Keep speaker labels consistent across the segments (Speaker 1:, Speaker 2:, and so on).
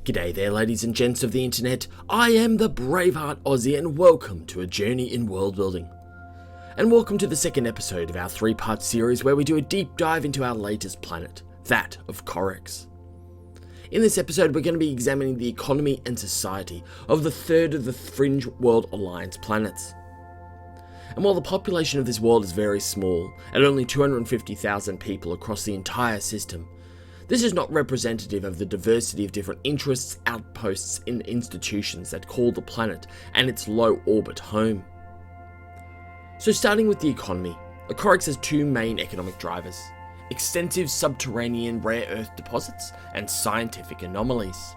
Speaker 1: G'day there ladies and gents of the internet, I am the Braveheart Aussie and welcome to a journey in world building. And welcome to the second episode of our three-part series where we do a deep dive into our latest planet, that of Corrix. In this episode we're going to be examining the economy and society of the third of the Fringe Worlds Alliance planets. And while the population of this world is very small, at only 250,000 people across the entire system, this is not representative of the diversity of different interests, outposts, and institutions that call the planet and its low orbit home. So starting with the economy, Corrix has two main economic drivers: extensive subterranean rare earth deposits and scientific anomalies.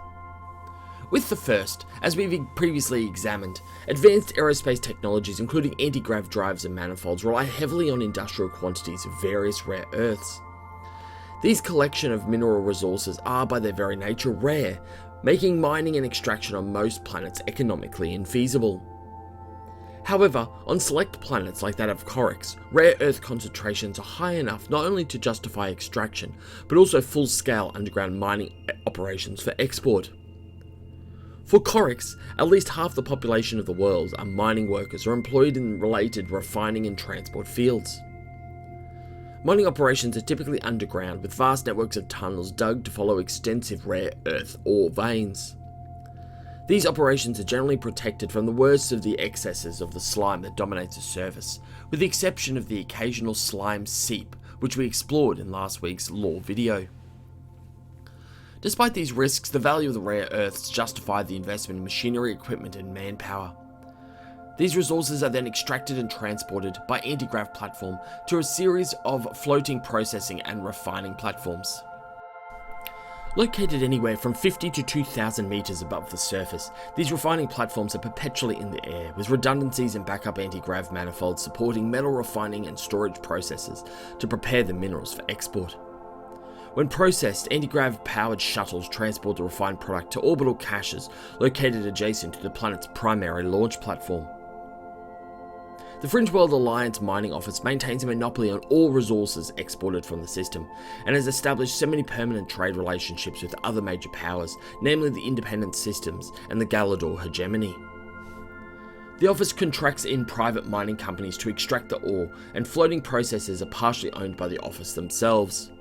Speaker 1: With the first, as we've previously examined, advanced aerospace technologies including anti-grav drives and manifolds rely heavily on industrial quantities of various rare earths. These collection of mineral resources are by their very nature rare, making mining and extraction on most planets economically infeasible. However, on select planets like that of Corrix, rare earth concentrations are high enough not only to justify extraction, but also full-scale underground mining operations for export. For Corrix, at least half the population of the world are mining workers or employed in related refining and transport fields. Mining operations are typically underground with vast networks of tunnels dug to follow extensive rare earth ore veins. These operations are generally protected from the worst of the excesses of the slime that dominates the surface, with the exception of the occasional slime seep, which we explored in last week's lore video. Despite these risks, the value of the rare earths justify the investment in machinery, equipment, and manpower. These resources are then extracted and transported by anti-grav platform to a series of floating processing and refining platforms. Located anywhere from 50 to 2,000 meters above the surface, these refining platforms are perpetually in the air, with redundancies and backup anti-grav manifolds supporting metal refining and storage processes to prepare the minerals for export. When processed, anti-grav powered shuttles transport the refined product to orbital caches located adjacent to the planet's primary launch platform. The Fringe Worlds Alliance mining office maintains a monopoly on all resources exported from the system, and has established semi-permanent trade relationships with other major powers, namely the Independent Systems and the Galador hegemony. The office contracts in private mining companies to extract the ore, and floating processes are partially owned by the office themselves.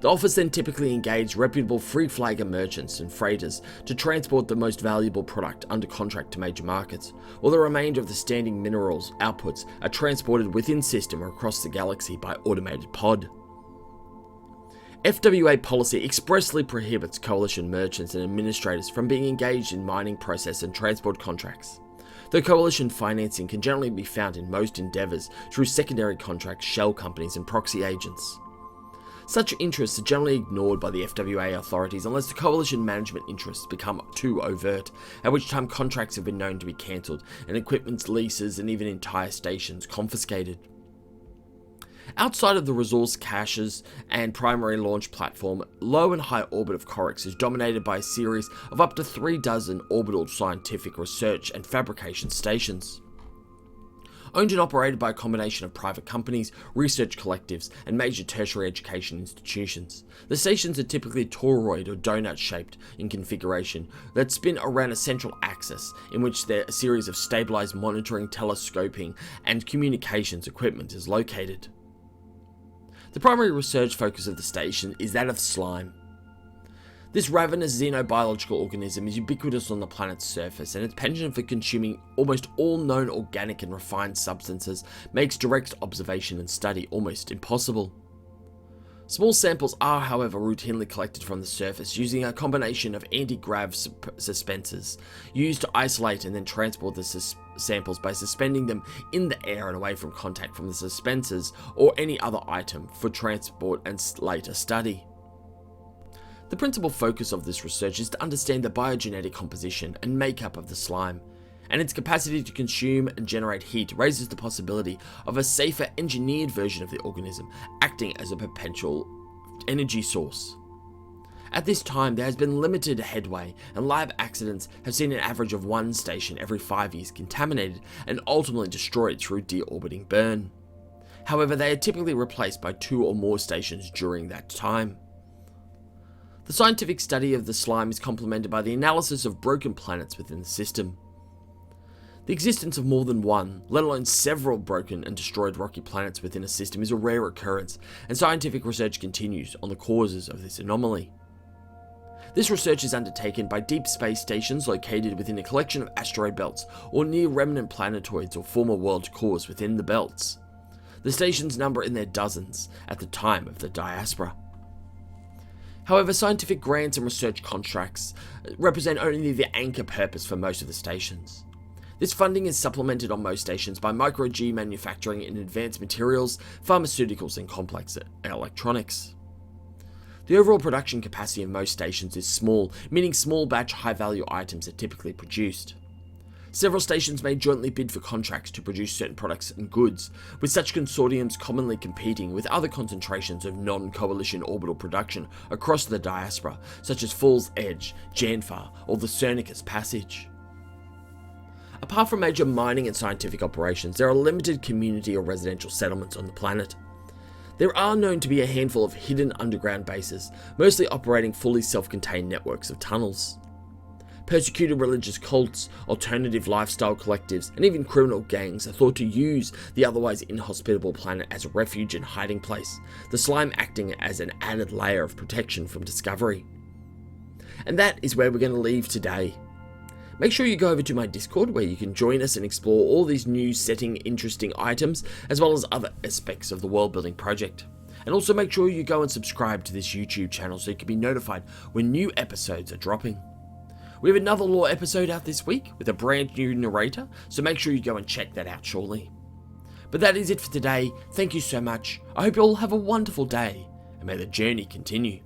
Speaker 1: The office then typically engaged reputable free-flagger merchants and freighters to transport the most valuable product under contract to major markets, while the remainder of the standing minerals outputs are transported within system or across the galaxy by automated pod. FWA policy expressly prohibits coalition merchants and administrators from being engaged in mining process and transport contracts, though coalition financing can generally be found in most endeavours through secondary contracts, shell companies and proxy agents. Such interests are generally ignored by the FWA authorities unless the coalition management interests become too overt, at which time contracts have been known to be cancelled and equipment leases and even entire stations confiscated. Outside of the resource caches and primary launch platform, low and high orbit of Corrix is dominated by a series of up to 36 orbital scientific research and fabrication stations. Owned and operated by a combination of private companies, research collectives, and major tertiary education institutions. The stations are typically toroid or donut shaped in configuration that spin around a central axis in which a series of stabilized monitoring, telescoping, and communications equipment is located. The primary research focus of the station is that of slime. This ravenous xenobiological organism is ubiquitous on the planet's surface, and its penchant for consuming almost all known organic and refined substances makes direct observation and study almost impossible. Small samples are, however, routinely collected from the surface using a combination of anti-grav suspensors used to isolate and then transport the samples by suspending them in the air and away from contact from the suspensors or any other item for transport and later study. The principal focus of this research is to understand the biogenetic composition and makeup of the slime, and its capacity to consume and generate heat raises the possibility of a safer engineered version of the organism acting as a perpetual energy source. At this time, there has been limited headway, and lab accidents have seen an average of one station every 5 years contaminated and ultimately destroyed through deorbiting burn. However, they are typically replaced by 2 or more stations during that time. The scientific study of the slime is complemented by the analysis of broken planets within the system. The existence of more than one, let alone several broken and destroyed rocky planets within a system is a rare occurrence, and scientific research continues on the causes of this anomaly. This research is undertaken by deep space stations located within a collection of asteroid belts or near remnant planetoids or former world cores within the belts. The stations number in their dozens at the time of the diaspora. However, scientific grants and research contracts represent only the anchor purpose for most of the stations. This funding is supplemented on most stations by micro-G manufacturing in advanced materials, pharmaceuticals, and complex electronics. The overall production capacity of most stations is small, meaning small batch high-value items are typically produced. Several stations may jointly bid for contracts to produce certain products and goods, with such consortiums commonly competing with other concentrations of non-coalition orbital production across the diaspora, such as Fool's Edge, Janfar, or the Cernicus Passage. Apart from major mining and scientific operations, there are limited community or residential settlements on the planet. There are known to be a handful of hidden underground bases, mostly operating fully self-contained networks of tunnels. Persecuted religious cults, alternative lifestyle collectives, and even criminal gangs are thought to use the otherwise inhospitable planet as a refuge and hiding place, the slime acting as an added layer of protection from discovery. And that is where we're going to leave today. Make sure you go over to my Discord where you can join us and explore all these new setting interesting items as well as other aspects of the world building project. And also make sure you go and subscribe to this YouTube channel so you can be notified when new episodes are dropping. We have another lore episode out this week with a brand new narrator, so make sure you go and check that out shortly. But that is it for today. Thank you so much. I hope you all have a wonderful day and may the journey continue.